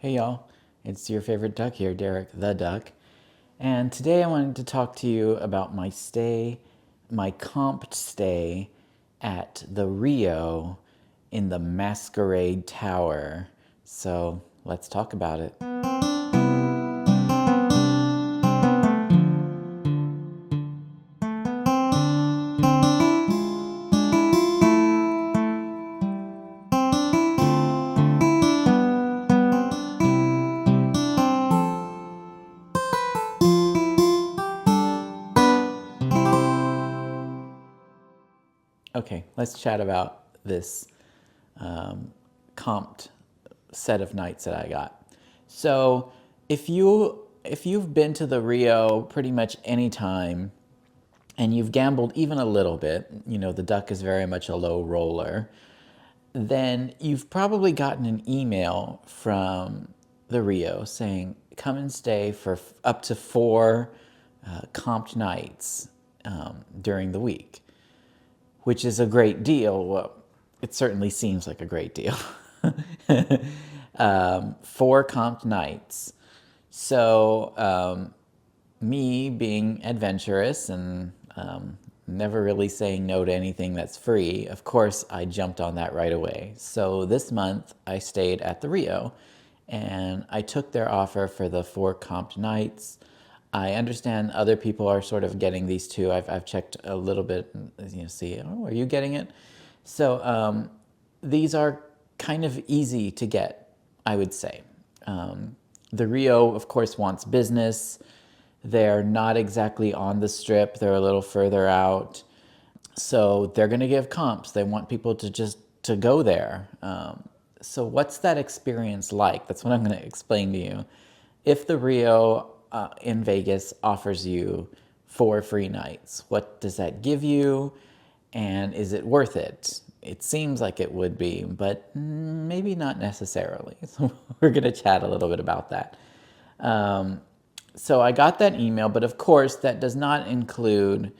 Hey y'all, it's your favorite duck here, Derek the Duck. And today I wanted to talk to you about my comped stay at the Rio in the Masquerade Tower. So let's talk about it. Okay, let's chat about this comped set of nights that I got. So if you've been to the Rio pretty much any time and you've gambled even a little bit, you know, the duck is very much a low roller, then you've probably gotten an email from the Rio saying, come and stay for up to 4 comped nights during the week, which is a great deal. Well, it certainly seems like a great deal. 4 comped nights. So me being adventurous and never really saying no to anything that's free, of course I jumped on that right away. So this month I stayed at the Rio and I took their offer for the 4 comped nights. I understand other people are sort of getting these too. I've checked a little bit, see, oh, are you getting it? So these are kind of easy to get, I would say. The Rio, of course, wants business. They're not exactly on the strip. They're a little further out. So they're going to give comps. They want people to go there. So what's that experience like? That's what I'm going to explain to you. If the Rio in Vegas offers you 4 free nights, what does that give you? And is it worth it? It seems like it would be, but maybe not necessarily. So we're going to chat a little bit about that. So I got that email, but of course that does not include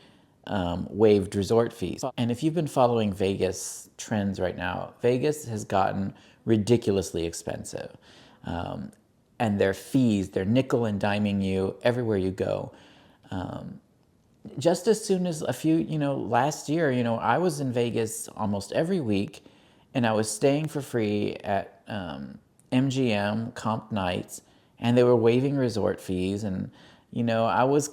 waived resort fees. And if you've been following Vegas trends right now, Vegas has gotten ridiculously expensive. And their fees, they're nickel and diming you everywhere you go. Just as soon as last year, I was in Vegas almost every week and I was staying for free at MGM comp nights and they were waiving resort fees. And, I was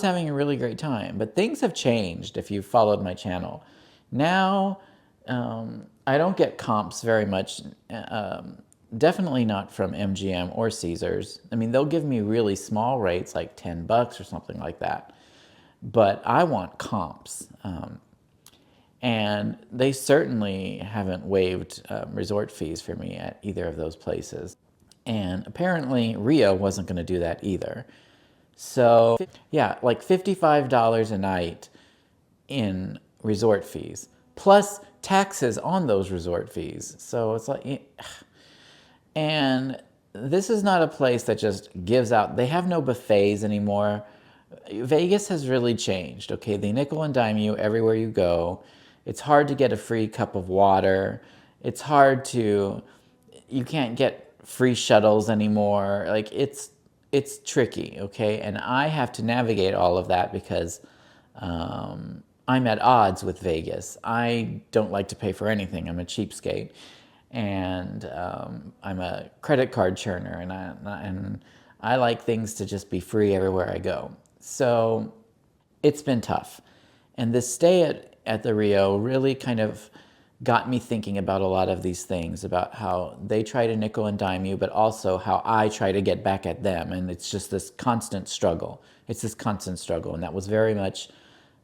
having a really great time, but things have changed if you've followed my channel. Now, I don't get comps very much, definitely not from MGM or Caesars. I mean, they'll give me really small rates, like $10 or something like that. But I want comps. And they certainly haven't waived resort fees for me at either of those places. And apparently Rio wasn't going to do that either. So yeah, like $55 a night in resort fees, plus taxes on those resort fees. So it's like, and this is not a place that just gives out, they have no buffets anymore. Vegas has really changed, okay? They nickel and dime you everywhere you go. It's hard to get a free cup of water. It's hard to, you can't get free shuttles anymore. Like it's tricky, okay? And I have to navigate all of that because I'm at odds with Vegas. I don't like to pay for anything. I'm a cheapskate. And I'm a credit card churner, and I like things to just be free everywhere I go. So it's been tough. And this stay at the Rio really kind of got me thinking about a lot of these things, about how they try to nickel and dime you, but also how I try to get back at them. And it's just this constant struggle. It's this constant struggle. And that was very much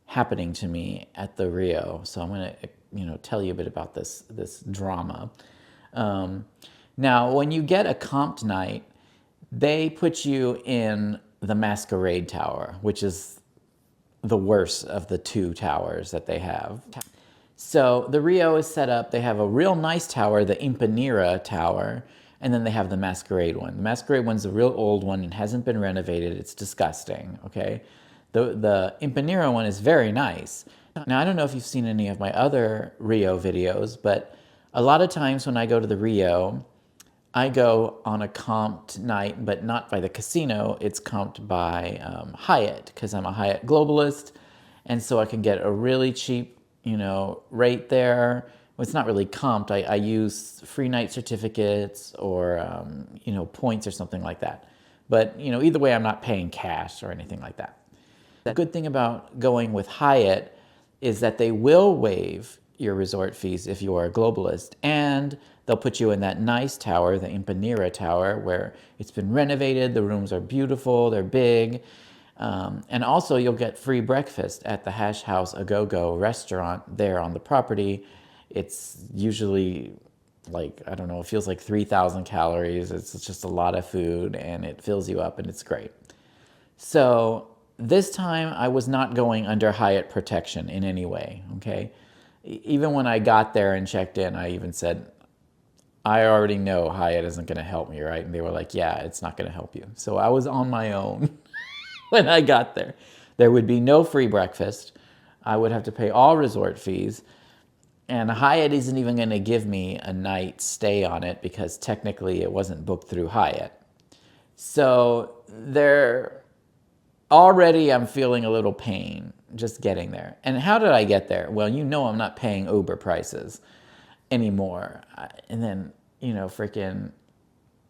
happening to me at the Rio. So I'm going to, tell you a bit about this drama. Now, when you get a comped night, they put you in the Masquerade Tower, which is the worst of the 2 towers that they have. So the Rio is set up, they have a real nice tower, the Impanira Tower, and then they have the Masquerade one. The Masquerade one's a real old one and hasn't been renovated. It's disgusting, okay? The Impanira one is very nice. Now, I don't know if you've seen any of my other Rio videos, but A lot of times when I go to the Rio, I go on a comped night, but not by the casino. It's comped by Hyatt, because I'm a Hyatt globalist, and so I can get a really cheap, rate there. Well, it's not really comped. I use free night certificates or points or something like that. But either way, I'm not paying cash or anything like that. The good thing about going with Hyatt is that they will waive your resort fees if you are a globalist, and they'll put you in that nice tower, the Impanira Tower, where it's been renovated, the rooms are beautiful, they're big, and also you'll get free breakfast at the Hash House A Go Go restaurant there on the property. It's usually like, I don't know, it feels like 3,000 calories. It's just a lot of food, and it fills you up, and it's great. So this time I was not going under Hyatt protection in any way, okay? Even when I got there and checked in, I even said, I already know Hyatt isn't going to help me, right? And they were like, yeah, it's not going to help you. So I was on my own when I got there. There would be no free breakfast. I would have to pay all resort fees. And Hyatt isn't even going to give me a night stay on it because technically it wasn't booked through Hyatt. So already I'm feeling a little pain just getting there. And how did I get there? Well, I'm not paying Uber prices anymore. And then, freaking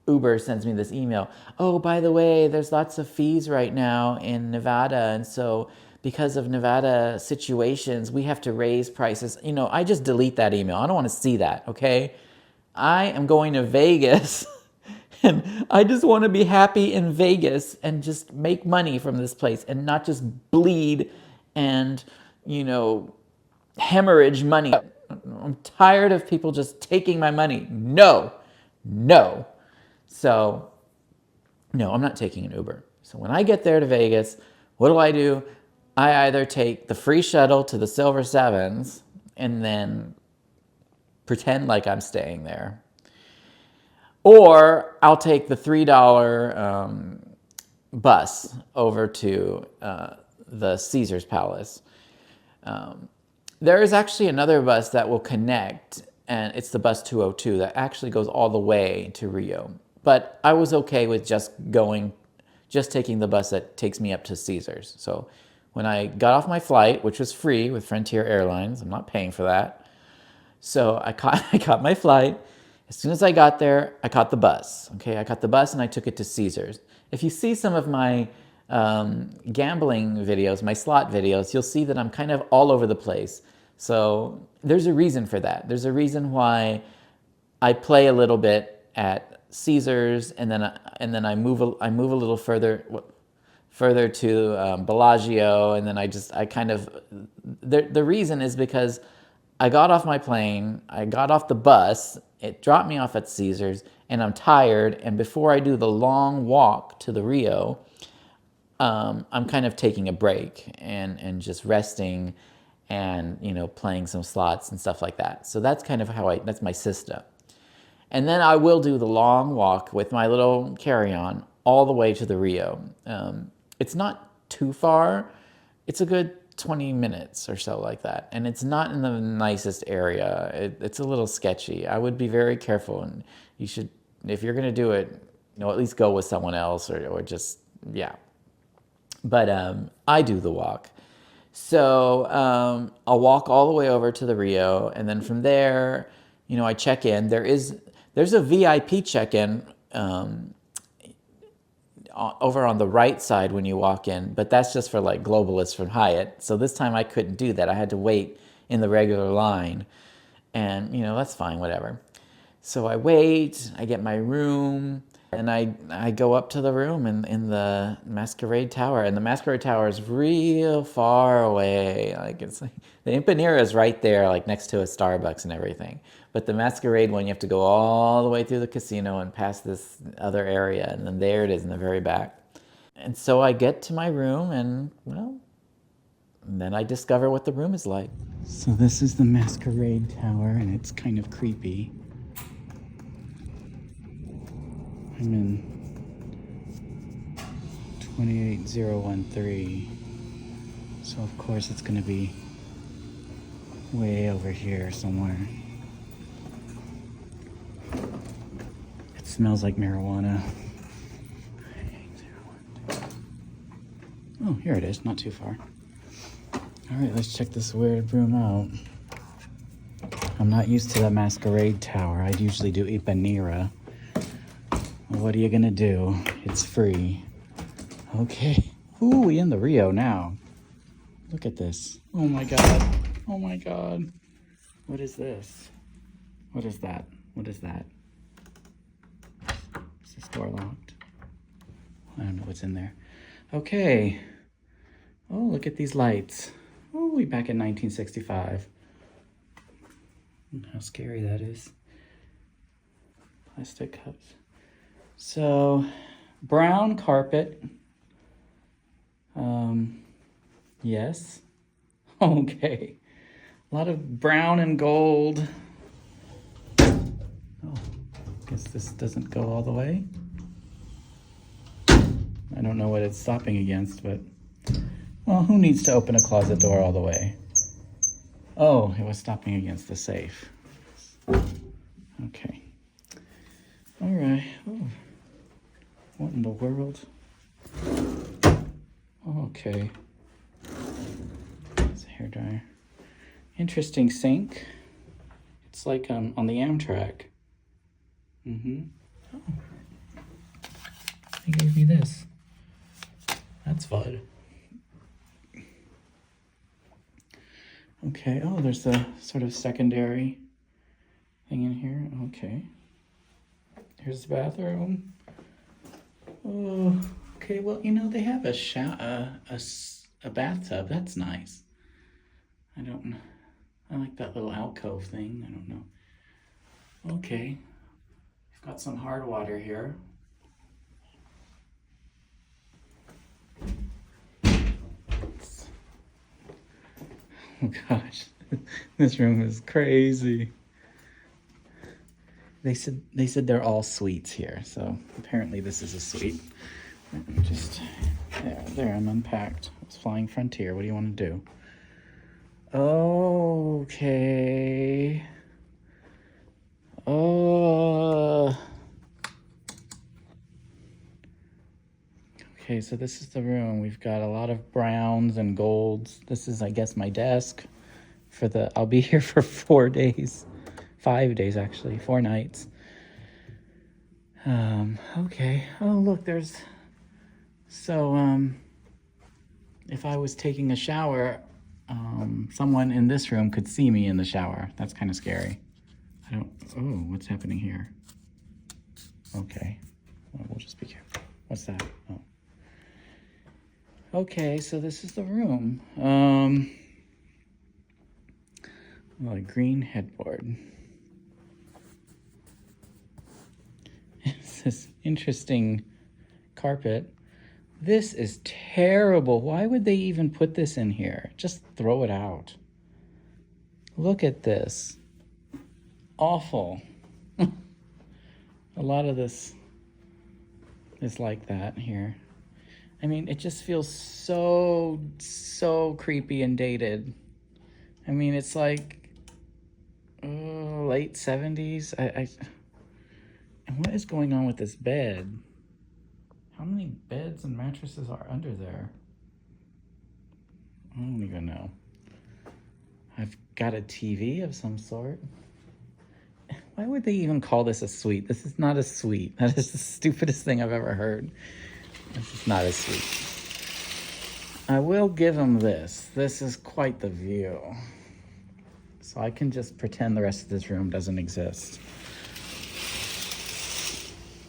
Uber sends me this email. Oh, by the way, there's lots of fees right now in Nevada. And so because of Nevada situations, we have to raise prices. I just delete that email. I don't want to see that, okay? I am going to Vegas and I just want to be happy in Vegas and just make money from this place and not just bleed and, hemorrhage money. I'm tired of people just taking my money. No. So, no, I'm not taking an Uber. So when I get there to Vegas, what do? I either take the free shuttle to the Silver Sevens and then pretend like I'm staying there, or I'll take the $3 bus over to the Caesar's Palace. There is actually another bus that will connect, and it's the bus 202 that actually goes all the way to Rio. But I was okay with just taking the bus that takes me up to Caesar's. So when I got off my flight, which was free with Frontier Airlines, I'm not paying for that. So I caught my flight. As soon as I got there, I caught the bus. Okay, I caught the bus and I took it to Caesar's. If you see some of my gambling videos, my slot videos, you'll see that I'm kind of all over the place. So there's a reason for that. There's a reason why I play a little bit at Caesar's, and then I move a little further to Bellagio, and then the reason is because I got off my plane, I got off the bus, it dropped me off at Caesar's, and I'm tired, and before I do the long walk to the Rio, I'm kind of taking a break and just resting and, playing some slots and stuff like that. So that's kind of that's my system. And then I will do the long walk with my little carry-on all the way to the Rio. It's not too far. It's a good 20 minutes or so like that. And it's not in the nicest area. It's a little sketchy. I would be very careful, and you should, if you're going to do it, at least go with someone else or just, yeah. But I do the walk. So I'll walk all the way over to the Rio, and then from there, I check in. There's a VIP check-in over on the right side when you walk in, but that's just for like globalists from Hyatt. So this time I couldn't do that. I had to wait in the regular line, and that's fine, whatever. So I wait, I get my room, and I go up to the room in the Masquerade Tower, and the Masquerade Tower is real far away. It's like the Impanira is right there, like next to a Starbucks and everything. But the Masquerade one, you have to go all the way through the casino and past this other area, and then there it is in the very back. And so I get to my room, and then I discover what the room is like. So this is the Masquerade Tower, and it's kind of creepy. I'm in 28013, so of course it's going to be way over here somewhere. smells like marijuana. Oh, here it is, not too far. All right, let's check this weird room out. I'm not used to the Masquerade tower. I usually do Ipanema. Well, what are you gonna do? It's free. Okay. Ooh, we in the Rio now. Look at this. Oh my God. Oh my God. What is this? What is that? What is that? Is this door locked? I don't know what's in there. Okay. Oh, look at these lights. Oh, we back in 1965. How scary that is. Plastic cups. So, brown carpet. Yes. Okay. A lot of brown and gold. Oh, guess this doesn't go all the way. I don't know what it's stopping against, but, well, who needs to open a closet door all the way? Oh, it was stopping against the safe. Okay. All right. Oh. What in the world? Okay. It's a hairdryer. Interesting sink. It's like on the Amtrak. Mm-hmm. Oh. They gave me this. That's fun. Okay, oh, there's a sort of secondary thing in here. Okay. Here's the bathroom. Oh, okay, well, you know, they have a bathtub. That's nice. I like that little alcove thing. I don't know. Okay. We've got some hard water here. Oh gosh, this room is crazy. They said they're all suites here, so apparently this is a suite. Just there, I'm unpacked. It's Flying Frontier. What do you want to do? Okay. Okay, so this is the room. We've got a lot of browns and golds. This is, I guess, my desk for I'll be here for 4 days. 5 days, actually. 4 nights. Okay. Oh, look, if I was taking a shower, someone in this room could see me in the shower. That's kind of scary. Oh, what's happening here? Okay. Well, we'll just be careful. What's that? Oh. Okay, so this is the room. A green headboard. It's this interesting carpet. This is terrible. Why would they even put this in here? Just throw it out. Look at this. Awful. A lot of this is like that here. I mean, it just feels so creepy and dated. I mean, it's like late 70s. And what is going on with this bed? How many beds and mattresses are under there? I don't even know. I've got a TV of some sort. Why would they even call this a suite? This is not a suite. That is the stupidest thing I've ever heard. This is not a suite. I will give them this. This is quite the view. So I can just pretend the rest of this room doesn't exist.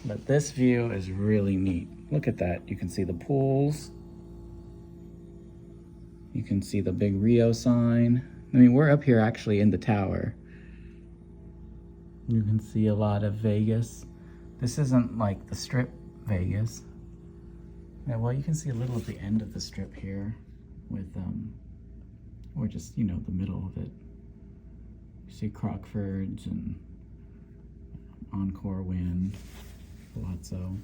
But this view is really neat. Look at that. You can see the pools. You can see the big Rio sign. I mean, we're up here actually in the tower. You can see a lot of Vegas. This isn't like the Strip Vegas. Yeah, well, you can see a little at the end of the Strip here with, or just, you know, the middle of it. You see Crockford's and Encore Wind, Palazzo.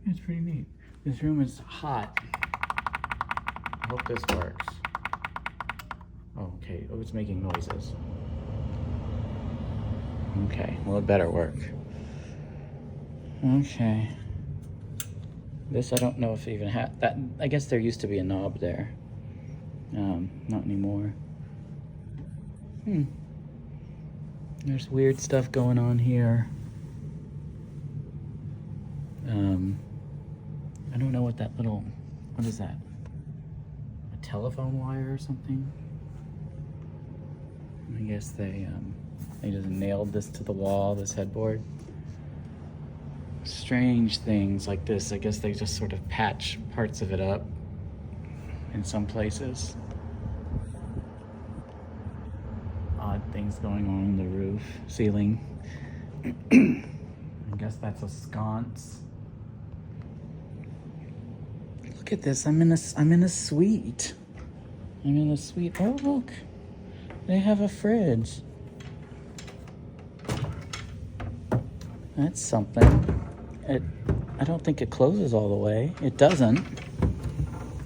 Yeah, it's pretty neat. This room is hot. I hope this works. Oh, okay. Oh, it's making noises. Okay, well, it better work. Okay. This I don't know if it even had that. I guess there used to be a knob there. Not anymore. There's weird stuff going on here. I don't know what that little, what is that? A telephone wire or something? I guess they just nailed this to the wall, this headboard. Strange things like this. I guess they just sort of patch parts of it up in some places. Odd things going on in the roof, ceiling. I guess that's a sconce. Look at this. I'm in a suite. I'm in a suite. Oh, look. They have a fridge. That's something. I don't think it closes all the way. It doesn't.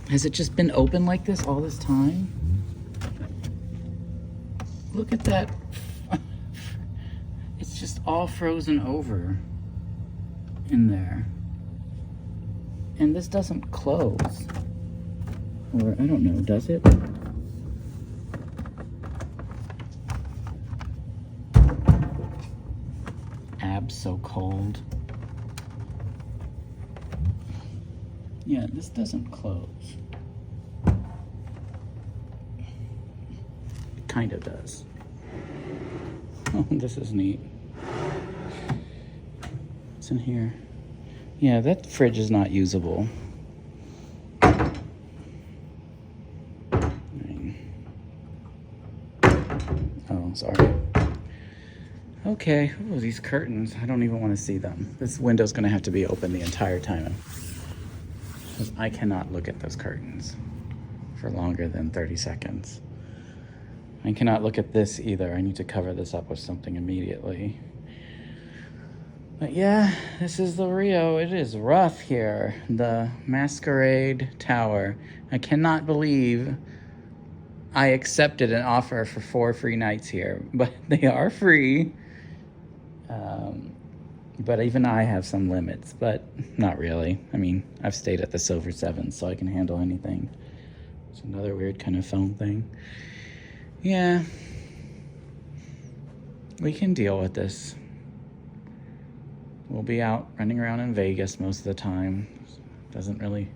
Has it just been open like this all this time? Look at that. It's just all frozen over in there. And this doesn't close. Or, I don't know, does it? Abs so cold. Yeah, this doesn't close. It kind of does. Oh, this is neat. What's in here? Yeah, that fridge is not usable. Oh, sorry. Okay, oh, these curtains, I don't even want to see them. This window's gonna have to be open the entire time. Because I cannot look at those curtains for longer than 30 seconds. I cannot look at this either. I need to cover this up with something immediately. But yeah, this is the Rio. It is rough here. The Masquerade Tower. I cannot believe I accepted an offer for 4 free nights here, but they are free. But even I have some limits, but not really. I mean, I've stayed at the Silver Seven, so I can handle anything. It's another weird kind of phone thing. Yeah, we can deal with this. We'll be out running around in Vegas most of the time. Doesn't really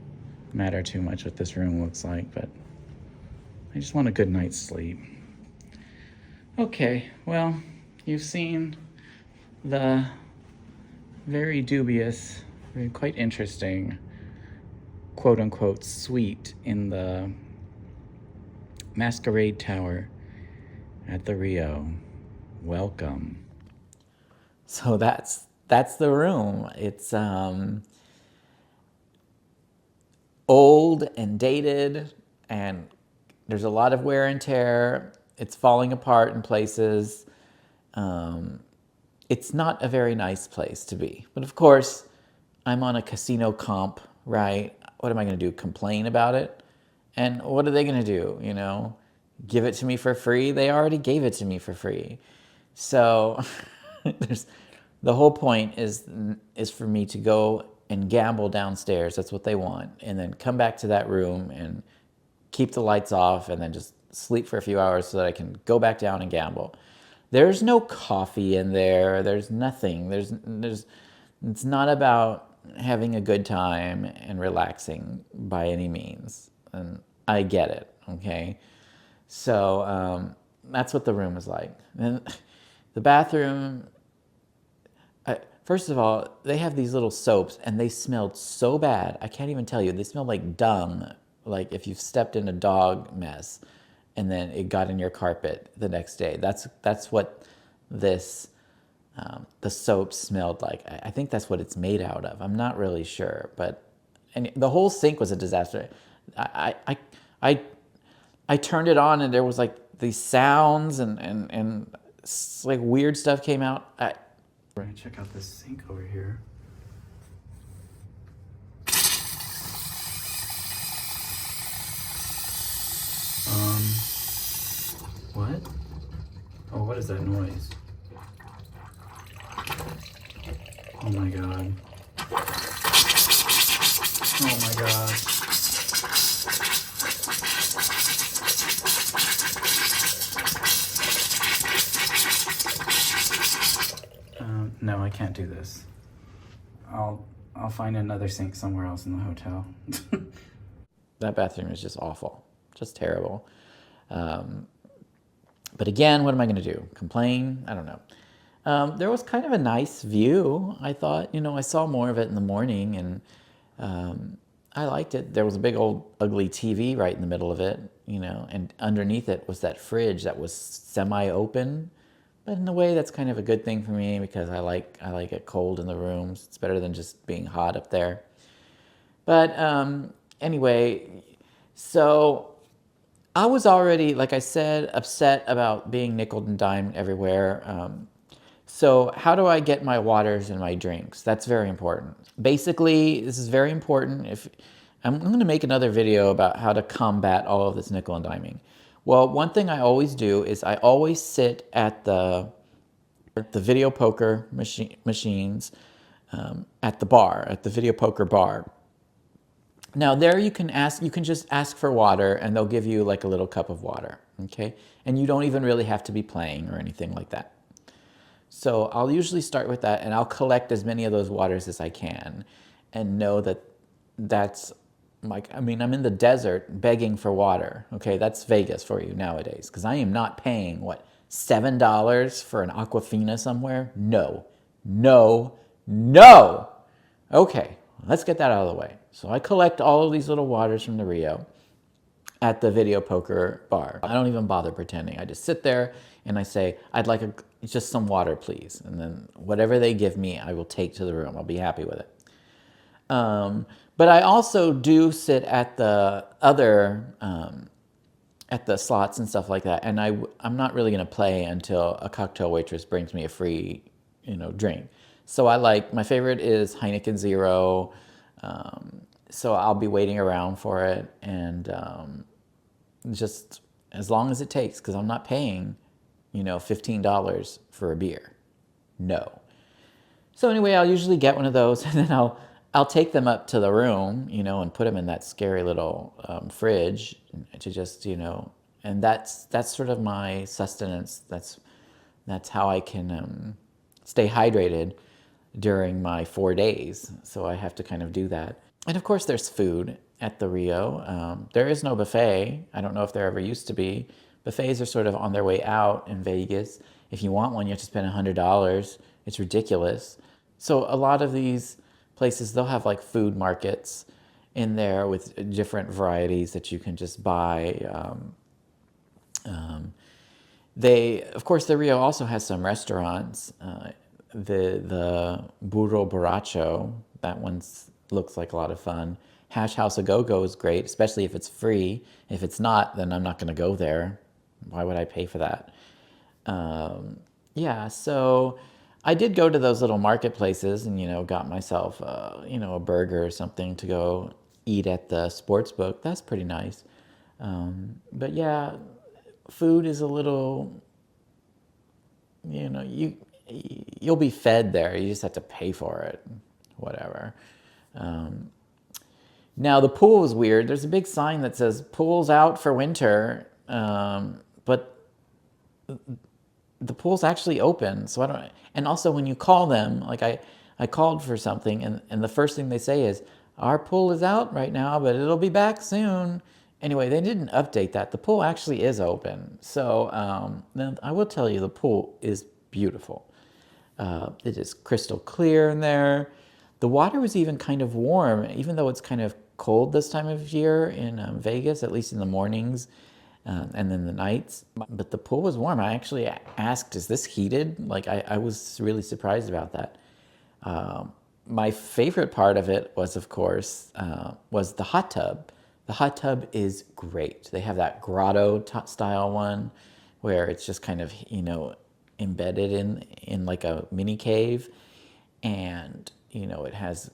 matter too much what this room looks like, but I just want a good night's sleep. Okay, well, you've seen the very dubious, very quite interesting, quote-unquote, suite in the Masquerade Tower at the Rio. Welcome. So that's the room. It's old and dated, and there's a lot of wear and tear. It's falling apart in places. It's not a very nice place to be. But of course, I'm on a casino comp, right? What am I going to do? Complain about it? And what are they going to do? You know, give it to me for free? They already gave it to me for free. So the whole point is for me to go and gamble downstairs. That's what they want. And then come back to that room and keep the lights off and then just sleep for a few hours so that I can go back down and gamble. There's no coffee in there. There's nothing. It's not about having a good time and relaxing by any means. And I get it, okay? So that's what the room is like. And the bathroom, first of all, they have these little soaps and they smelled so bad. I can't even tell you. They smell like dung, like if you've stepped in a dog mess and then it got in your carpet the next day. That's what this, the soap smelled like. I think that's what it's made out of. I'm not really sure, but and the whole sink was a disaster. I turned it on and there was like these sounds and like weird stuff came out. We're gonna check out this sink over here. What? Oh, what is that noise? Oh my God. No, I can't do this. I'll find another sink somewhere else in the hotel. That bathroom is just awful, just terrible. Um, but again, what am I going to do? Complain? I don't know. There was kind of a nice view. I thought, I saw more of it in the morning, and I liked it. There was a big old ugly TV right in the middle of it, and underneath it was that fridge that was semi-open. But in a way, that's kind of a good thing for me because I like it cold in the rooms. It's better than just being hot up there. But anyway, so I was already, like I said, upset about being nickel and dimed everywhere. So how do I get my waters and my drinks? That's very important. Basically, this is very important. If I'm going to make another video about how to combat all of this nickel and diming. Well, one thing I always do is I always sit at the video poker machines at the bar, at the video poker bar. Now there you can just ask for water and they'll give you like a little cup of water, okay? And you don't even really have to be playing or anything like that. So I'll usually start with that and I'll collect as many of those waters as I can and know that that's I'm in the desert begging for water. Okay, that's Vegas for you nowadays because I am not paying, what, $7 for an Aquafina somewhere? No, no, no. Okay, let's get that out of the way. So I collect all of these little waters from the Rio at the video poker bar. I don't even bother pretending. I just sit there and I say, I'd like just some water, please. And then whatever they give me, I will take to the room. I'll be happy with it. But I also do sit at the other, at the slots and stuff like that. And I'm not really going to play until a cocktail waitress brings me a free, drink. So my favorite is Heineken Zero. So I'll be waiting around for it. And just as long as it takes, because I'm not paying, $15 for a beer. No. So anyway, I'll usually get one of those, and then I'll take them up to the room, and put them in that scary little fridge to just, and that's sort of my sustenance. That's how I can stay hydrated during my 4 days. So I have to kind of do that. And of course, there's food at the Rio. There is no buffet. I don't know if there ever used to be. Buffets are sort of on their way out in Vegas. If you want one, you have to spend $100. It's ridiculous. So a lot of these places, they'll have like food markets in there with different varieties that you can just buy. Of course, the Rio also has some restaurants. The Burro Borracho, that one looks like a lot of fun. Hash House A Go-Go is great, especially if it's free. If it's not, then I'm not going to go there. Why would I pay for that? Yeah, so I did go to those little marketplaces and, got myself, a burger or something to go eat at the sports book. That's pretty nice. But yeah, food is a little, you'll be fed there. You just have to pay for it, whatever. Now the pool is weird. There's a big sign that says "Pool's out for winter," but the pool's actually open. So I don't. And also, when you call them, like I called for something, and the first thing they say is, "Our pool is out right now, but it'll be back soon." Anyway, they didn't update that. The pool actually is open. So now I will tell you, the pool is beautiful. It is crystal clear in there. The water was even kind of warm, even though it's kind of cold this time of year in Vegas, at least in the mornings and then the nights. But the pool was warm. I actually asked, is this heated? Like, I was really surprised about that. My favorite part of it was, of course, was the hot tub. The hot tub is great. They have that grotto style one where it's just kind of, embedded in like a mini cave. And, it has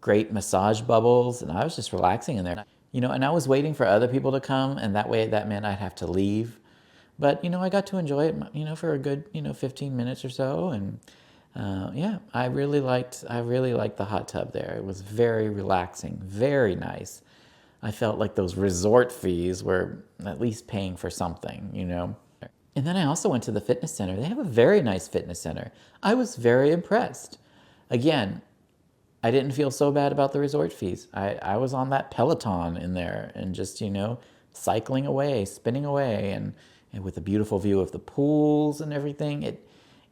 great massage bubbles. And I was just relaxing in there. And I was waiting for other people to come. And that meant I'd have to leave. But, I got to enjoy it, for a good, 15 minutes or so. And yeah, I really liked the hot tub there. It was very relaxing, very nice. I felt like those resort fees were at least paying for something. And then I also went to the fitness center. They have a very nice fitness center. I was very impressed. Again, I didn't feel so bad about the resort fees. I was on that Peloton in there and just, cycling away, spinning away, and with a beautiful view of the pools and everything.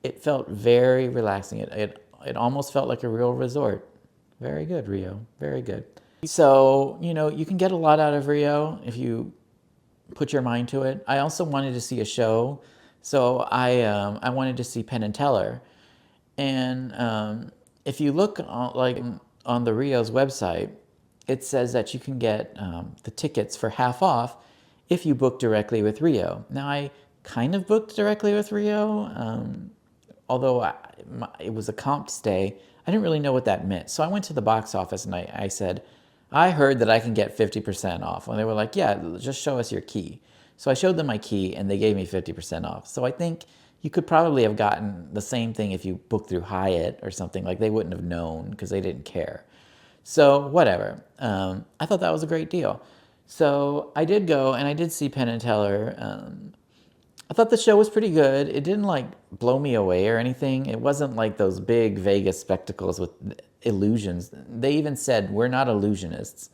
It felt very relaxing. It almost felt like a real resort. Very good, Rio. Very good. So, you can get a lot out of Rio if you put your mind to it. I also wanted to see a show. So I wanted to see Penn and Teller. And if you look on the Rio's website, it says that you can get the tickets for half off if you book directly with Rio. Now, I kind of booked directly with Rio, although it was a comped stay. I didn't really know what that meant. So I went to the box office and I said, I heard that I can get 50% off. And they were like, yeah, just show us your key. So I showed them my key and they gave me 50% off. So I think you could probably have gotten the same thing if you booked through Hyatt or something. Like, they wouldn't have known because they didn't care. So whatever. I thought that was a great deal. So I did go and I did see Penn and Teller. I thought the show was pretty good. It didn't like blow me away or anything. It wasn't like those big Vegas spectacles with illusions. They even said, we're not illusionists.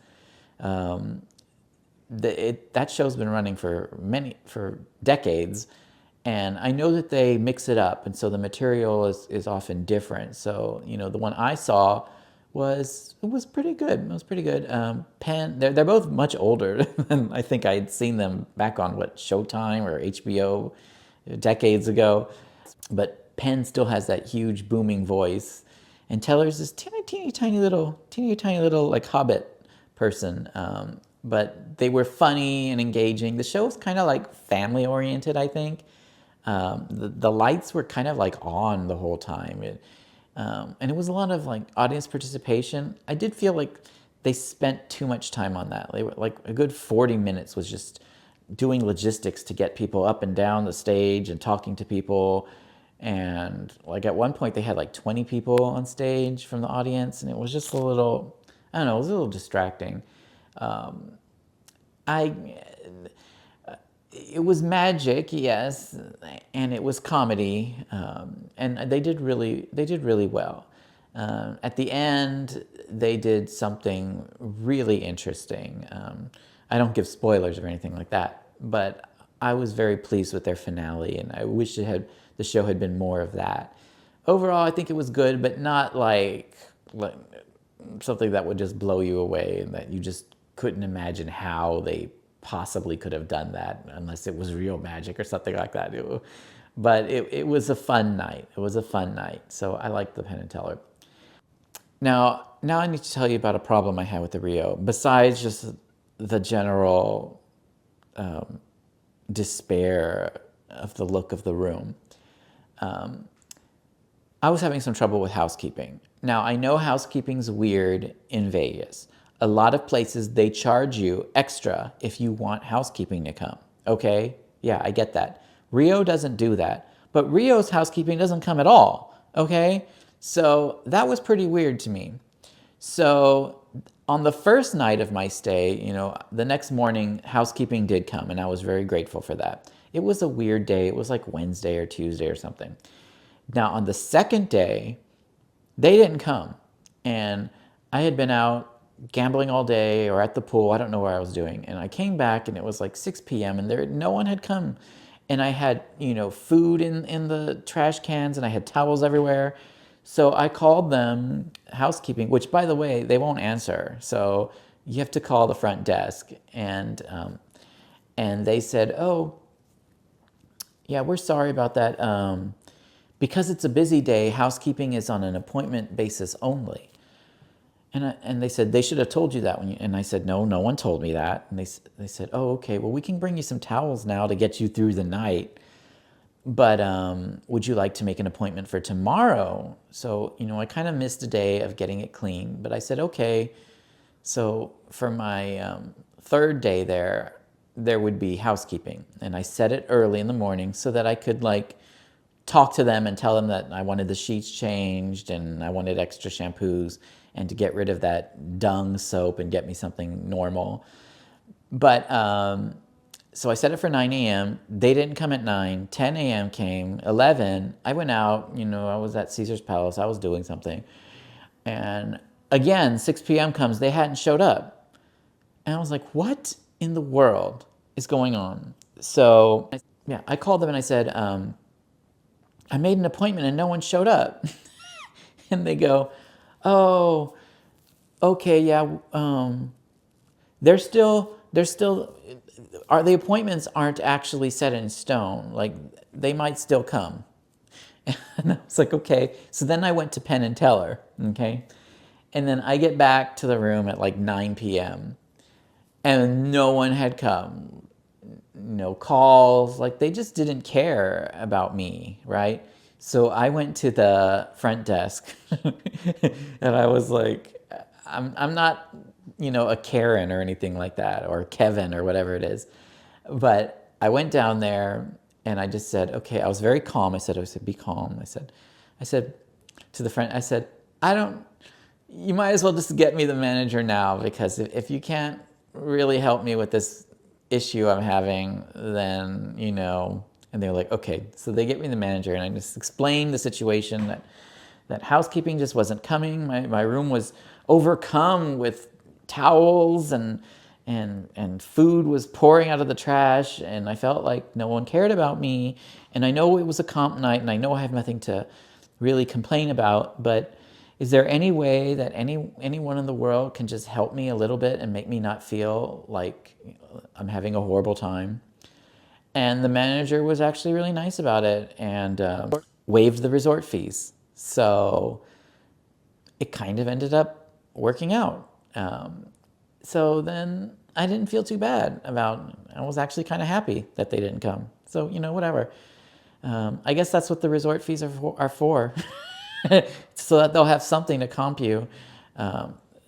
That show's been running for decades, and I know that they mix it up, and so the material is often different. So the one I saw was pretty good. It was pretty good. Penn, they're both much older than I think I had seen them back on Showtime or HBO decades ago, but Penn still has that huge booming voice, and Teller's this teeny tiny little like hobbit person. But they were funny and engaging. The show was kind of like family oriented, I think. The lights were kind of like on the whole time. And it was a lot of like audience participation. I did feel like they spent too much time on that. They were like a good 40 minutes was just doing logistics to get people up and down the stage and talking to people. And like at one point they had like 20 people on stage from the audience, and it was just a little, I don't know, it was a little distracting. I It was magic, yes, and it was comedy, and they did really well. At the end, they did something really interesting. I don't give spoilers or anything like that, but I was very pleased with their finale, and I wish the show had been more of that. Overall, I think it was good, but not like something that would just blow you away and that you just couldn't imagine how they possibly could have done that unless it was real magic or something like that. But it was a fun night. It was a fun night. So I liked the Penn and Teller. Now I need to tell you about a problem I had with the Rio. Besides just the general despair of the look of the room, I was having some trouble with housekeeping. Now, I know housekeeping's weird in Vegas. A lot of places, they charge you extra if you want housekeeping to come. Okay? Yeah, I get that. Rio doesn't do that. But Rio's housekeeping doesn't come at all. Okay? So that was pretty weird to me. So on the first night of my stay, the next morning, housekeeping did come, and I was very grateful for that. It was a weird day. It was like Wednesday or Tuesday or something. Now, on the second day, they didn't come. And I had been out gambling all day or at the pool. I don't know what I was doing. And I came back and it was like 6 p.m. and no one had come. And I had, food in the trash cans and I had towels everywhere. So I called them housekeeping, which, by the way, they won't answer. So you have to call the front desk. And they said, oh, yeah, we're sorry about that. Because it's a busy day, housekeeping is on an appointment basis only. And they said, they should have told you that. And I said, no one told me that. And they said, oh, okay, well, we can bring you some towels now to get you through the night. But would you like to make an appointment for tomorrow? So, I kind of missed a day of getting it clean. But I said, okay. So for my third day there would be housekeeping. And I set it early in the morning so that I could talk to them and tell them that I wanted the sheets changed and I wanted extra shampoos and to get rid of that dung soap and get me something normal. But So I set it for 9 a.m. They didn't come at 9. 10 a.m. came. 11. I went out. I was at Caesar's Palace. I was doing something. And again, 6 p.m. comes. They hadn't showed up. And I was like, what in the world is going on? So, yeah, I called them and I said, I made an appointment and no one showed up. And they go, oh, okay, yeah, they're still, the appointments aren't actually set in stone. Like, they might still come. And I was like, okay. So then I went to Penn and Teller, okay? And then I get back to the room at like 9 p.m. and no one had come. No calls, like they just didn't care about me, right? So I went to the front desk and I was like, I'm not, a Karen or anything like that, or Kevin or whatever it is. But I went down there and I just said, okay, I was very calm. I said, be calm. I said to the friend, I said, I don't, you might as well just get me the manager now, because if you can't really help me with this issue I'm having, then, and they're like, okay. So they get me the manager and I just explained the situation, that housekeeping just wasn't coming. My room was overcome with towels and food was pouring out of the trash, and I felt like no one cared about me. And I know it was a comp night and I know I have nothing to really complain about, but is there any way that anyone in the world can just help me a little bit and make me not feel like I'm having a horrible time? And the manager was actually really nice about it and waived the resort fees. So it kind of ended up working out. So then I didn't feel too bad about. I was actually kind of happy that they didn't come. So whatever. I guess that's what the resort fees are for. So that they'll have something to comp you,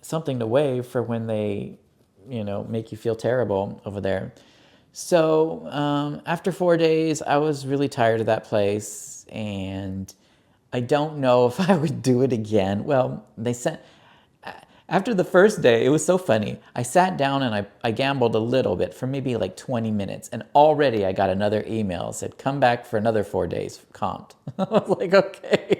something to waive for when they, make you feel terrible over there. So after 4 days, I was really tired of that place, and I don't know if I would do it again. Well, after the first day, it was so funny. I sat down and I gambled a little bit for maybe like 20 minutes, and already I got another email that said, come back for another 4 days comped. I was like, okay.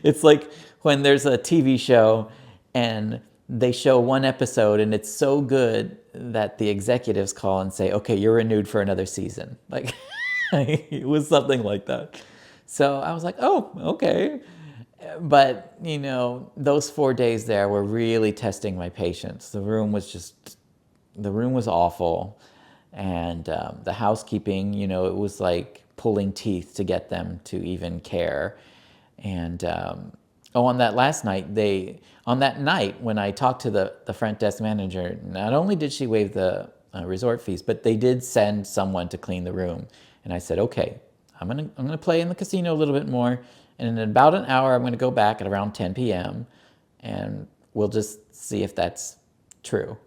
It's like when there's a TV show and they show one episode and it's so good that the executives call and say, okay, you're renewed for another season. Like, it was something like that. So I was like, oh, okay. But, those 4 days there were really testing my patience. The room was awful. And the housekeeping, it was like pulling teeth to get them to even care. And on that last night, on that night when I talked to the front desk manager, not only did she waive the resort fees, but they did send someone to clean the room. And I said, okay, I'm gonna play in the casino a little bit more, and in about an hour, I'm gonna go back at around 10 p.m. and we'll just see if that's true.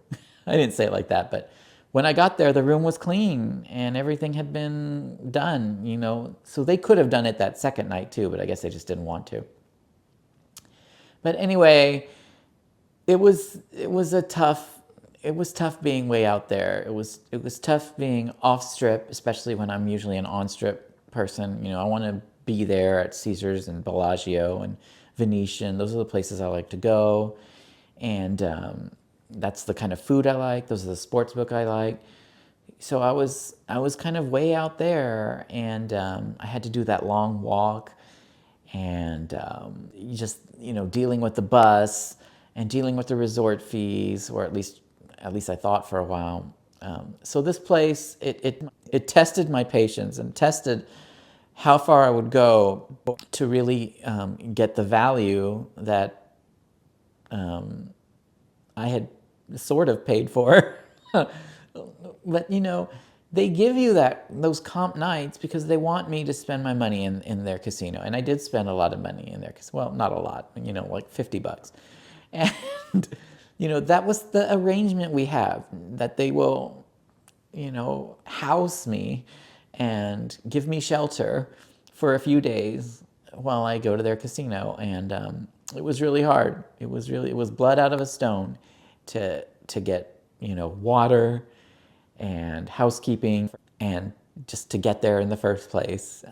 I didn't say it like that, but when I got there, the room was clean and everything had been done, So they could have done it that second night too, but I guess they just didn't want to. But anyway, it was tough being way out there. It was tough being off strip, especially when I'm usually an on strip person. I want to be there at Caesars and Bellagio and Venetian. Those are the places I like to go, and that's the kind of food I like. Those are the sports book I like. So I was kind of way out there, and I had to do that long walk, and just dealing with the bus and dealing with the resort fees, or at least I thought for a while. So this place, it tested my patience and tested how far I would go to really get the value that I had sort of paid for. But they give you those comp nights because they want me to spend my money in their casino, and I did spend a lot of money in their casino. Well, not a lot, like $50, and that was the arrangement we have, that they will house me and give me shelter for a few days while I go to their casino. And it was really hard. It was blood out of a stone to get water and housekeeping and just to get there in the first place.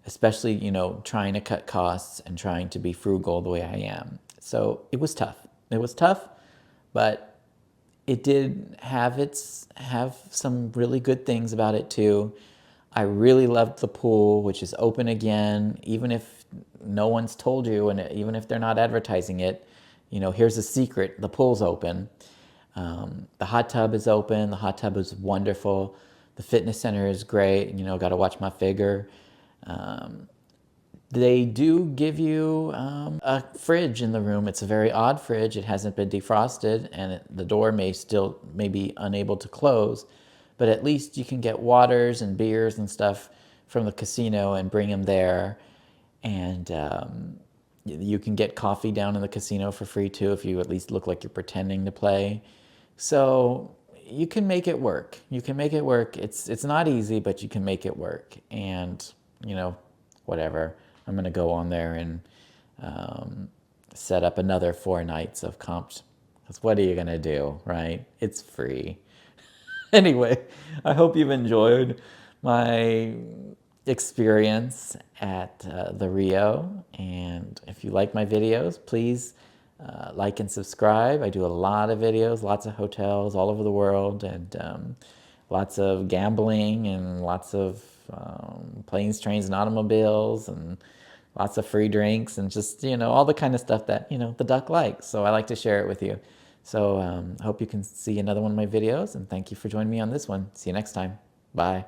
Especially, trying to cut costs and trying to be frugal the way I am. So it was tough. It was tough, but it did have some really good things about it too. I really loved the pool, which is open again, even if no one's told you, and even if they're not advertising it. Here's a secret: the pool's open. The hot tub is open. The hot tub is wonderful. The fitness center is great. Got to watch my figure. They do give you a fridge in the room. It's a very odd fridge. It hasn't been defrosted, and the door may be unable to close, but at least you can get waters and beers and stuff from the casino and bring them there. And you can get coffee down in the casino for free too, if you at least look like you're pretending to play. So you can make it work. You can make it work. It's not easy, but you can make it work. And whatever. I'm gonna go on there and set up another 4 nights of comps. Because what are you gonna do, right? It's free. Anyway, I hope you've enjoyed my experience at the Rio. And if you like my videos, please like and subscribe. I do a lot of videos, lots of hotels all over the world, and lots of gambling and lots of planes, trains, and automobiles, and lots of free drinks, and just, all the kind of stuff that, the duck likes. So I like to share it with you. So I hope you can see another one of my videos, and thank you for joining me on this one. See you next time. Bye.